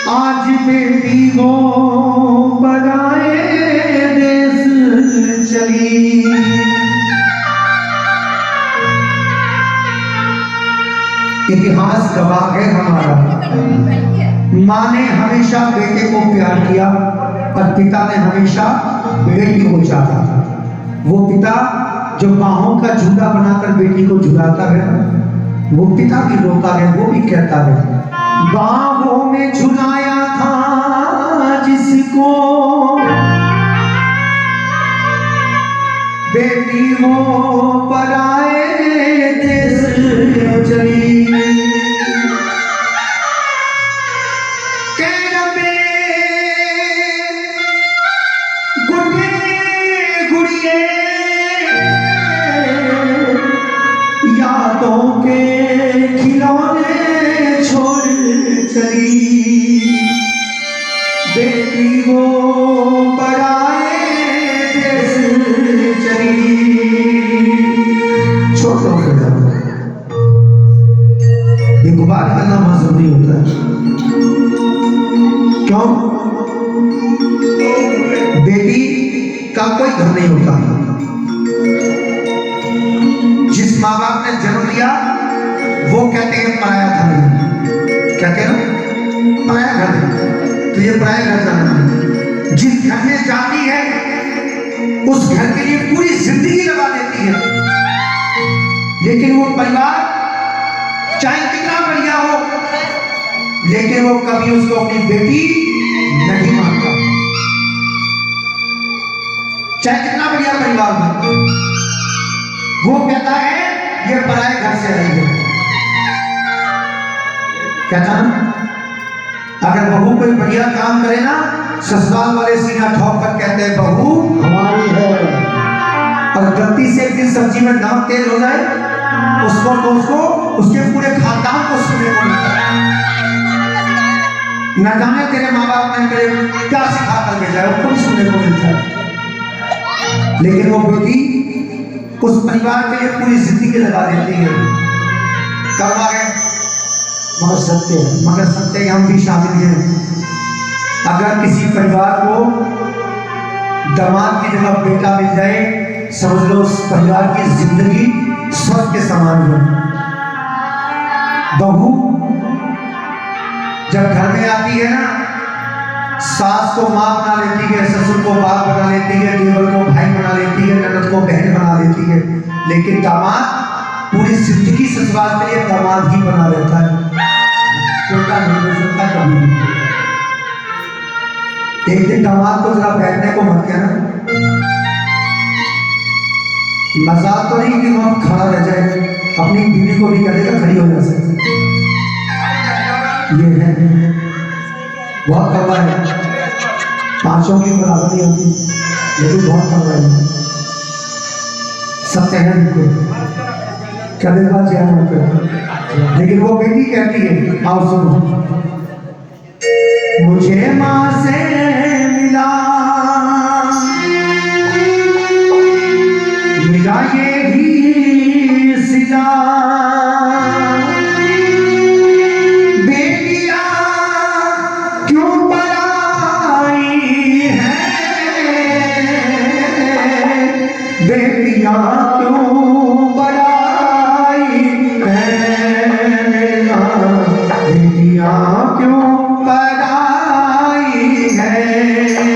आज बेटी वो पराए देश चली। इतिहास गवाह है हमारा, माँ ने हमेशा बेटे को प्यार किया और पिता ने हमेशा बेटी को चाहा। वो पिता जो बाहों का झूला बनाकर बेटी को झुलाता है, वो पिता भी रोता है, वो भी कहता है बाहों में झुलाया था जिसको, बेटी वो पराए देश चली। यादों के खिलौने छोड़ चली, बेटी वो पराए देश चली। छोटों को एक बात करना बहुत जरूरी होता है। क्यों? बेटी का कोई घर नहीं होता। जिस माँ बाप ने जन्म लिया वो कहते हैं पराया घर नहीं। क्या कह रहे हो? पराया घर नहीं, तो ये पराया घर जाना है। जिस घर में जाती है उस घर के लिए पूरी जिंदगी लगा देती है, लेकिन वो परिवार चाहे कितना बढ़िया हो, लेकिन वो कभी उसको अपनी बेटी नहीं मानता। चाहे कितना बढ़िया परिवार हो, वो कहता है ये पराये घर से आई है। कहता ना, अगर बहू कोई बढ़िया काम करे ना, ससुराल वाले सीना ठोक कर कहते हैं बहू हमारी है। और गलती से एक दिन सब्जी में नमक तेज हो जाए, उसको तो उसके पूरे खानदान को सुनने को मिलता है। न जाने तेरे माँ बाप ने तेरे क्या सिखा कर भेजा है, वो खुद सुनने को मिलता है। लेकिन वो बेटी उस परिवार के लिए पूरी जिंदगी लगा देती है। कब आ गए? मगर सत्य हम भी शामिल हैं। अगर किसी परिवार को दामाद की जगह बेटा मिल जाए, समझ लो उस परिवार की जिंदगी स्वर्ग के समान है। बहू जब घर में आती है ना, सास को माँ बना लेती है, ससुर को बाप बना लेती है, देवर को भाई बना लेती है, ननद को बहन बना लेती है, लेकिन दामाद पूरी जिंदगी ससुराल के लिए दामाद ही बना रहता है। बेटा नहीं हो सकता कभी नहीं। एक दिन दामाद को जरा बैठने को मत कहना, मजाक तो नहीं कि वह खड़ा रह जाए, अपनी बीवी को भी कहेगा खड़ी हो जा सकती। ये है बहुत कड़वा है, पांचों की बराबर नहीं होती, लेकिन बहुत कड़वा है। सत्य है बिल्कुल, कभी बात ध्यान मत करो। लेकिन वो बेटी कहती है, आओ सुनो, मुझे माँ से मिला ये भी सिला, बेटियां क्यों बड़ाई है, बेटियां क्यों बड़ाई है। बेटियां क्यों बनाई है, बेटियां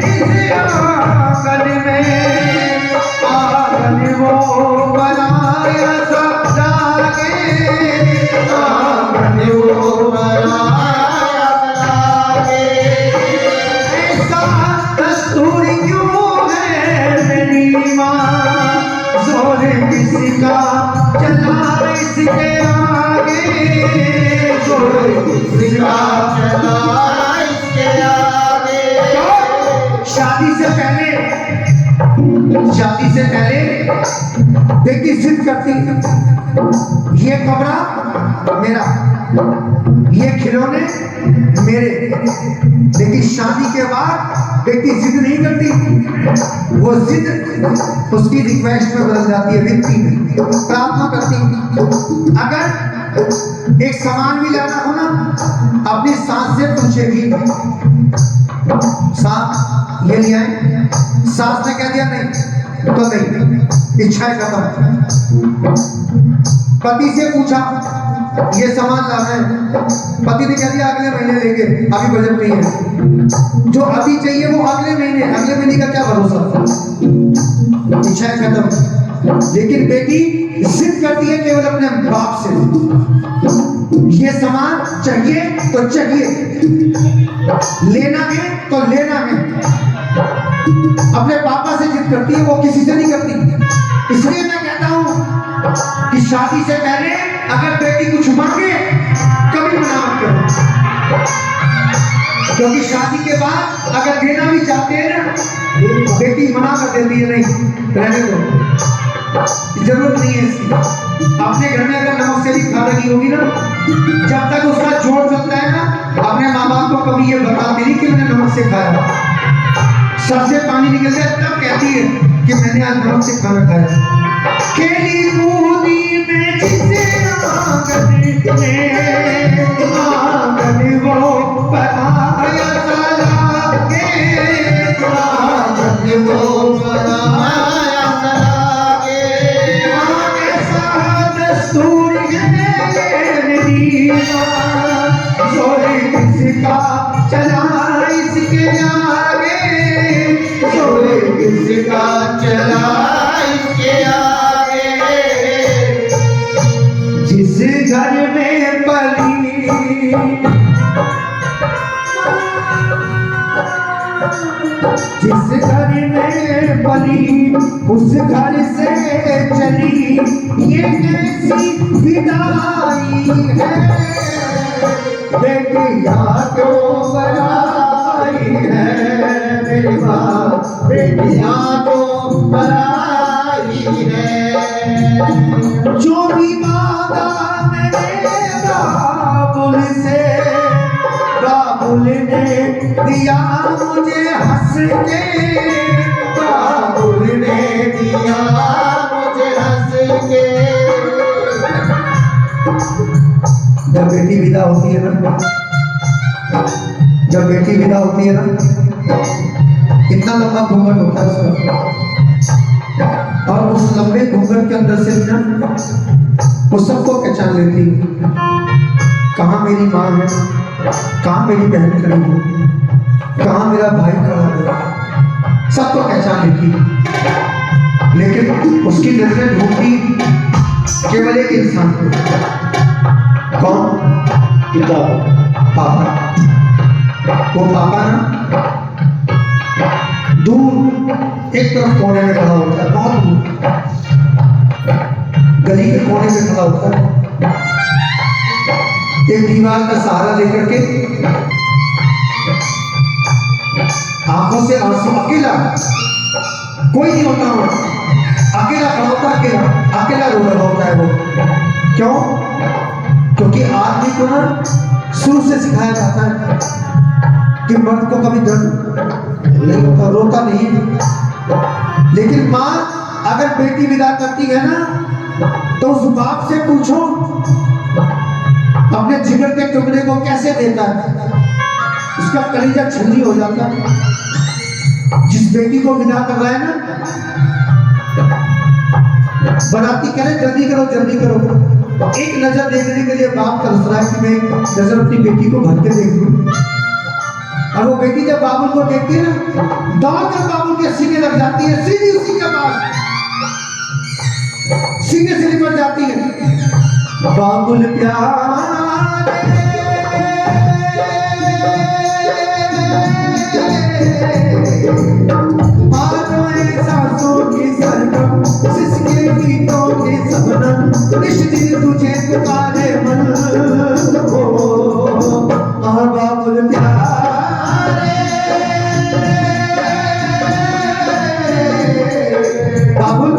जिस आंगन में आंगन वो बनाया सब लागे, आंगन वो बनाया सब लागे। ऐसा दस्तूर क्यों है मेरी माँ, जोर किसका चला इसके आगे, जोर किसका चला इसके आगे। शादी से पहले बेटी जिद करती, ये कमरा मेरा, ये खिलौने मेरे। लेकिन शादी के बाद बेटी जिद नहीं करती, वो जिद उसकी रिक्वेस्ट में बदल जाती है, विनती में, प्रार्थना करती। अगर एक सामान भी लाना हो ना, अपनी सास से पूछेगी, सास ये ले आए। सास ने कह दिया नहीं तो नहीं, इच्छाएं खत्म। पति से पूछा ये सामान लाना है, पति ने कह दिया अगले महीने लेंगे, अभी बजट नहीं है। जो अभी चाहिए वो अगले महीने का क्या भरोसा, इच्छाएं खत्म। लेकिन बेटी जिद करती है केवल अपने बाप से, ये सामान चाहिए तो चाहिए, लेना है तो लेना है। अपने पापा से जिद करती है, वो किसी से नहीं करती। इसलिए मैं कहता हूं कि शादी से पहले अगर बेटी कुछ मांगे कभी मना मत करो, क्योंकि शादी के बाद अगर देना भी चाहते हैं ना, बेटी मना कर देती है, नहीं रहने दो, जरूरत नहीं है इसकी। अपने घर में अगर नमक से भी खा रही होगी ना, जब तक उसका जोर चलता है ना, अपने माँ बाप को कभी ये बताती नहीं कि मैंने नमक से खाया। सबसे पानी निकल जाए तब कहती है कि मैंने आज नमक से खाना खाया। खेली कूदी में जिसे आंगन वो बनाया सलागे, आंगन वो बनाया सलागे। ऐसा दस्तूर है मेरी माँ, जोर किसका चला इसके आगे, जोर किसका चला इसके आगे। जिस घर में पली जिस घर में पली उस घर से चली, ये कैसी विदाई है, बेटियां क्यों बनाई है मेरी माँ, बेटियां क्यों बनाई है। जो भी मांगा मैंने बाबुल से, बाबुल ने दिया मुझे हंस के, बाबुल ने दिया मुझे हंस के। जब बेटी विदा होती है ना, जब बेटी विदा होती है ना, इतना लंबा घूंघट होता है उसका, और उस लंबे घूंघट के अंदर से ना वो सबको पहचान लेती है। कहाँ मेरी माँ है, कहाँ मेरी बहन खड़ी है, कहाँ मेरा भाई खड़ा है, सबको पहचान लेती है। लेकिन उसकी नजरें ढूंढती केवल एक इंसान को, कौन? पिता, पापा। वो पापा ना दूर एक तरफ कोने में खड़ा होता है, बहुत दूर गली के कोने में खड़ा होता है, एक दीवार का सहारा लेकर के, आंखों से आंसू, अकेला, कोई नहीं होता हो, अकेला खड़ा होता है, अकेला अकेला रो रहा होता है वो। क्यों? क्योंकि आदमी को ना शुरू से सिखाया जाता है कि मर्द को कभी दर्द नहीं होता, रोता नहीं है। लेकिन माँ अगर बेटी विदा करती है ना, तो उस बाप से पूछो अपने जिगर के टुकड़े को कैसे देता है, उसका कलेजा छल्ली हो जाता है। जिस बेटी को विदा कर रहा है ना, बनाती करे जल्दी करो जल्दी करो, एक नजर देखने के लिए बाप तरस रहा है कि मैं नजर अपनी बेटी को भर के देख लूं। और वो बेटी जब बाबुल को देखती है ना, दौड़ कर बाबुल के सीने लग जाती है, सीधी उसी के पास सीने से लिपट जाती है। बाबुल प्यारे सांसों की सरगम सिसके गीतों की सबनम इस दिन तुझे पुकारे मन हो बाबुल प्यारे। बाबुल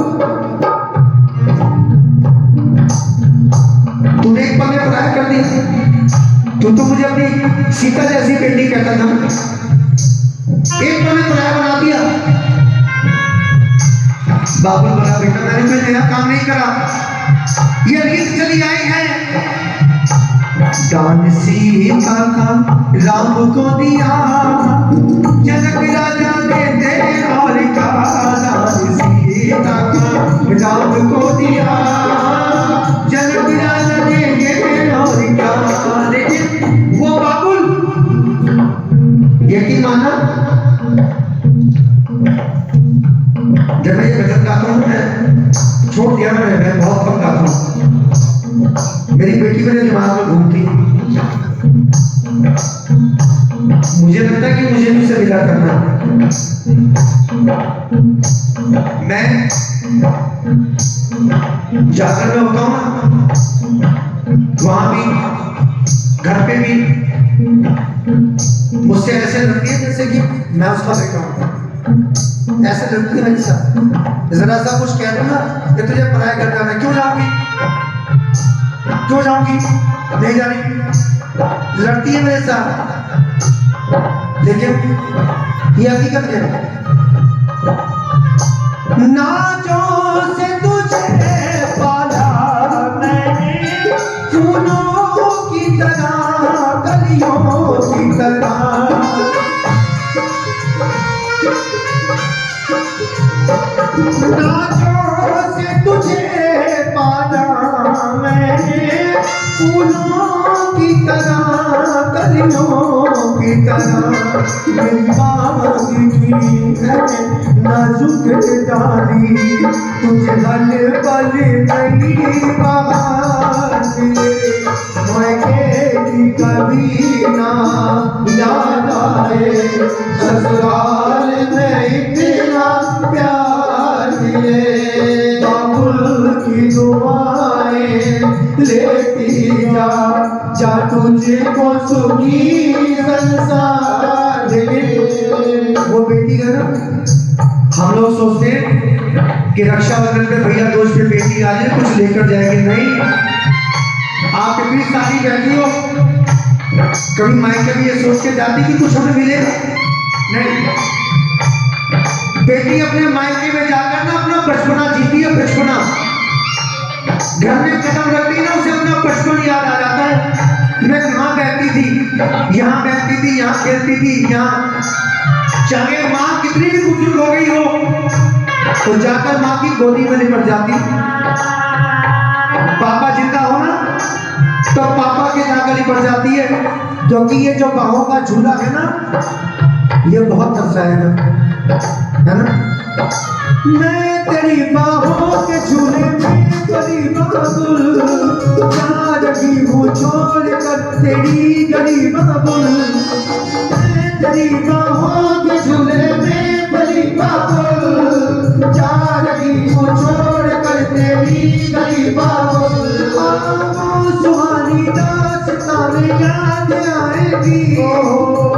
तूने एक पल में पराया कर दी। तू तो मुझे अपनी सीता जैसी बेटी कहता था, एक पल में पराया बना दिया। बाबुल बोला बेटा मैंने कोई नया काम नहीं करा, ये रीत चली आई है। दान सीता का राम को दिया, जनक राजा ने दे और का दान सीता का राम को दिया, जनक राजा ने दे और का। लेकिन वो बाबुल यकीन माना, जब मैं ये भजन गाता हूँ मैं छोड़ दिया, मैं बहुत कम गाता हूँ। मेरी बेटी मेरे दिमाग में घूमती, मुझे लगता है कि मुझे भी उसे विदा करना है। मैं जाकर में होता हूँ ना, वहां भी घर पे भी मुझसे ऐसे लगती है जैसे कि मैं उसका बेटा हूँ, ऐसे लड़की है मेरे साथ। जरा सा कुछ कह दूंगा कि तुझे पराया घर जाना है, क्यों जाऊंगी, क्यों जाऊंगी, नहीं जानी, लड़ती है मेरे साथ। लेकिन ये हकीकत है, नाचों से तुझे पाला मैंने फूलों की तरह, कलियों की तरह। नाचों से तुझे पाला मैंने फूलों की तरह, कलियों की तरह। मेरी बागी की है नाजुक डाली, तुझे हल पल नहीं बात मिले। मैं कभी ना याद आए, ससुराल में इतना प्यार मिले। बाबुल की दुआएं लेती जा तुझको सुखी संसार दे। वो बेटी है ना, हम लोग सोचते हैं कि रक्षाबंधन पे भैया दोस्त पे बेटी आ जाए कुछ लेकर जाएगी, नहीं। आप इतनी सारी बैठी हो, कभी मायके भी ये सोच के जाती कि कुछ हमें मिले, नहीं। बेटी अपने मायके में जाकर ना अपना बचपना जीती है, बचपना घर में कदम रखती ना, उसे अपना बचपन याद आ जाता है। मैं कहाँ बैठती थी, यहाँ बैठती थी, यहाँ खेलती थी, यहाँ। चाहे माँ कितनी भी बुजुर्ग हो गई हो तो जाकर माँ की गोदी में लिपट जाती। पापा जिंदा हो ना तो पापा के जाकर लिपट जाती है, क्योंकि ये जो बाहों का झूला है ना, ये बहुत तरसाएगा, है ना। मैं तेरी बाहों के झूले में गली बाबुल, जा रही हूँ छोड़ कर तेरी गली बाबुल। मैं तेरी बाहों के झूले में गली बाबुल, जा रही हूँ छोड़ कर तेरी गली बाबुल। सुहानी दास्तां में याद आएगी,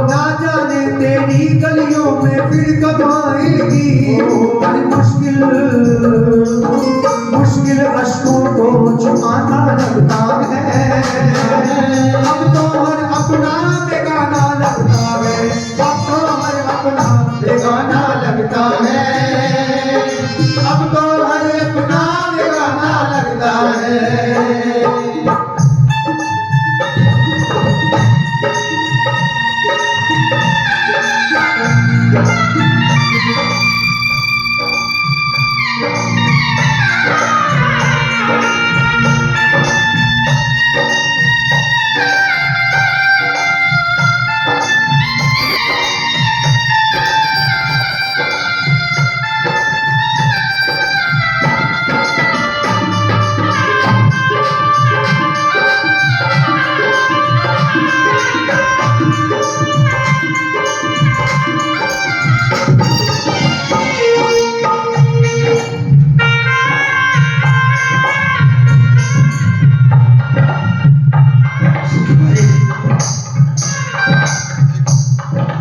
ना जाने तेरी गलियों में फिर कब आएगी। मुश्किल मुश्किल अश्कों को छुपाना लगता है, अब तो हर अपना बेगाना लगता है, अब तो हर अपना बेगाना लगता है, अब तो हर अपना बेगाना लगता है।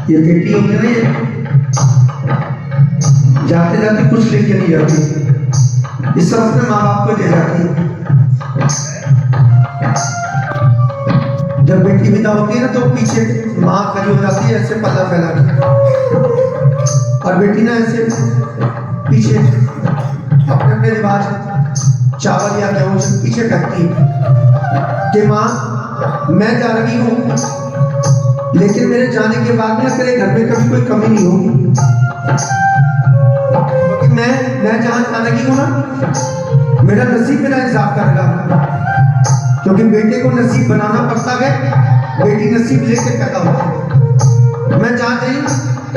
ये बेटी होती है ना, ये जाते जाते कुछ लेके नहीं जाती, ये सब अपने माँ बाप को दे जाती है। जब बेटी विदा होती है ना तो पीछे माँ खड़ी हो जाती है ऐसे पल्ला फैला के, और बेटी ना ऐसे पीछे अपने अपने रिवाज चावल या गेहूं से पीछे करती है कि माँ मैं जा रही हूँ, लेकिन मेरे जाने के बाद में तेरे घर में कभी कोई कमी नहीं होगी, क्योंकि मैं जहाँ जा रही हूँ ना मेरा नसीब मेरा हिसाब करेगा, क्योंकि बेटे को नसीब बनाना पड़ता है, बेटी नसीब लेकर पैदा होती है। मैं जहाँ गई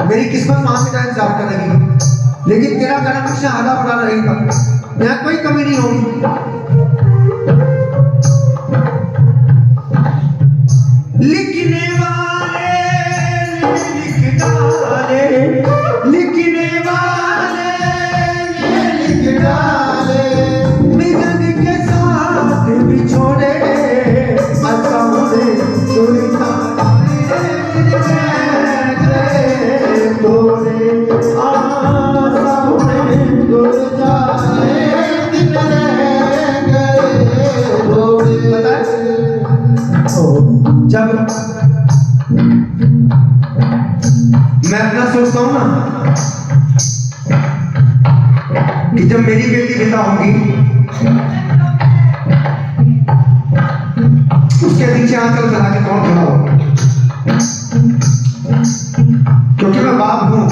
मेरी किस्मत माँ मेरा इंतजार करेगी, लेकिन तेरा कर्म हमेशा आधा बड़ा रहेगा, यहाँ कोई कमी नहीं होगी। लिखने वाले लिख डाले, लिखने वाले लिख डाले, मिलन के साथ बिछोड़े असाउने तोड़े आसाउने तोड़ जाए जब मैं अपना सोचता हूं ना कि जब मेरी बेटी विदा होगी उसके पीछे आंचल फैला के कौन खड़ा होगा, क्योंकि मैं बाप हूं,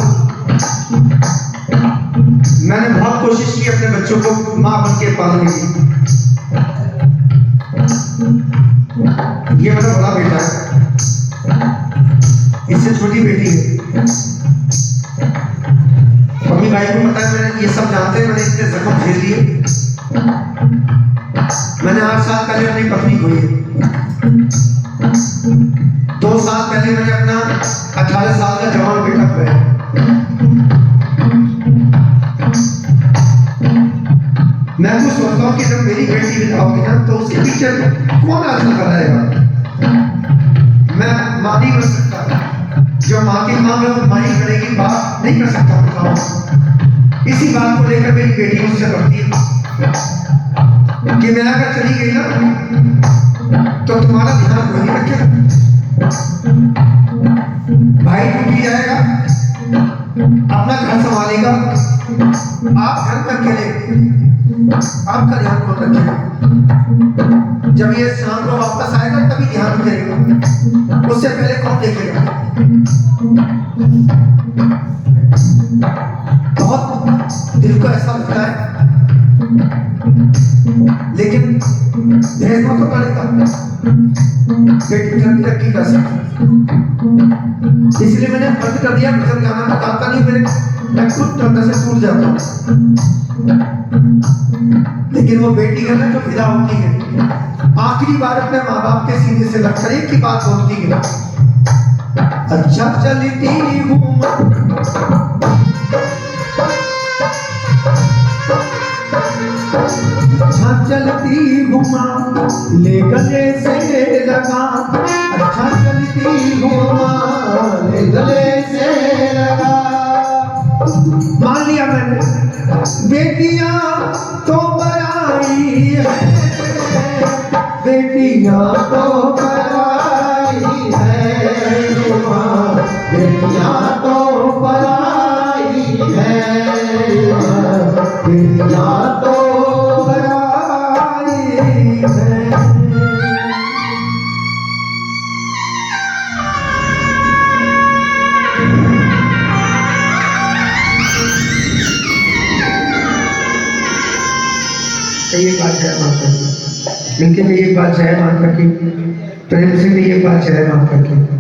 मैंने बहुत कोशिश की अपने बच्चों को मां बन के पालने की। ये मेरा बड़ा बेटा है, इससे छोटी बेटी है। मम्मी भाई को पता है, मैंने ये सब जानते हैं, मैंने इतने जख्म झेल लिए। मैंने 8 साल पहले अपनी पत्नी खोई है, 2 साल पहले मैंने अपना 18 साल का जवान बेटा खोया। मैं तो सोचता हूँ कि जब मेरी बेटी विदा होगी ना तो उसके पीछे कौन आंचल फैलाएगा। मैं माँ नहीं बन सकता, जो माँ के काम है वो माँ ही करेगी, बाप नहीं कर सकता। इसी बात को लेकर मेरी बेटी मुझसे लड़ती है कि मैं अगर चली गई ना तो तुम्हारा ध्यान कोई नहीं रखेगा, भाई टूट जाएगा, अपना घर संभालेगा, आप घर पर अकेले, आपका ध्यान कौन रखेगा। जब ये शाम को वापस आएगा तभी ध्यान करेगा, उससे पहले कौन देखेगा। बहुत दिल को ऐसा लगता है, लेकिन भेजना तो पड़ेगा, बेटी तरक्की कर सकती। इसलिए मैंने बंद कर दिया, भजन गाना मैं गाता नहीं, मैं खुद अंदर से टूट जाता हूँ। लेकिन वो बेटी है ना जो विदा होती है, आखिरी बार अपने माँ बाप के सीने से लगकर एक ही बात बोलती है, अच्छा चलती हूँ अच्छा चलती हूँ माँ ले गले से लगा, अच्छा चलती हूँ माँ ले गले से लगा। मान लिया मैंने, बेटियां तो पराई है, बेटियां तो पराई है, बेटियां तो पराई है, बेटियां तो पराई है। एक बात है माता की, मिलके एक बात है माता की, प्रेम से भी एक बात है माता की।